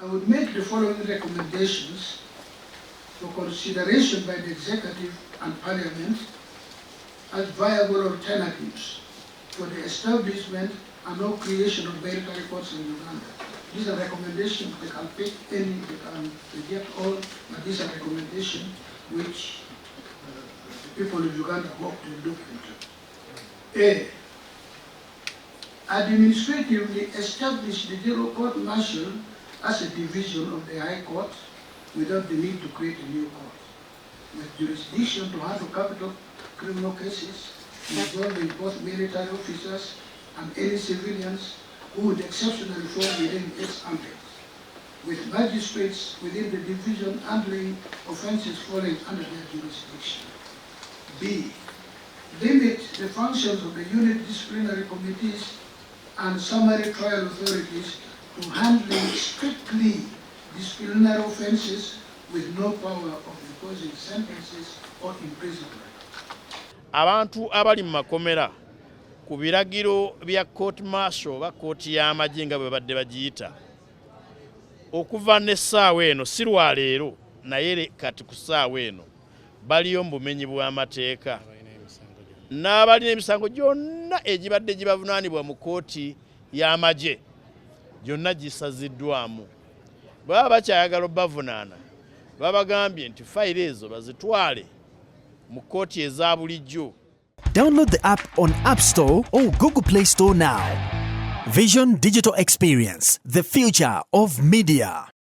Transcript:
I would make the following recommendations for consideration by the Executive and Parliament as viable alternatives for the establishment and or creation of military courts in Uganda. These are recommendations. They can pick any, they can reject all, but these are recommendations which the people of Uganda hope to look into. A. Administratively establish the General Court Martial as a division of the High Court without the need to create a new court, with jurisdiction to handle capital criminal cases involving both military officers and any civilians who would exceptionally fall within its ambit, with magistrates within the division handling offences falling under their jurisdiction. B. Limit the functions of the unit disciplinary committees and summary trial authorities to handling strictly disciplinary offences with no power of imposing sentences or imprisonment. Abantu abali mu makomera ku biragiro bya court martial oba kooti y'amagye nga bwe badde bagiyita okuva n'essaawa eno si lwaleero naye kati ku ssaawa eno baliyo mu bumenyi bw'amateeka n'abalina emisango gyonna egibadde gibavunaanibwa mu kooti y'amagye gyonna gisaziddwamu. Baba bakyayagala obbavunaana babagambye nti fayiro ezo bazitwale mu kooti eza bulijjo. Download the app on App Store or Google Play Store now. Vision Digital Experience, the future of media.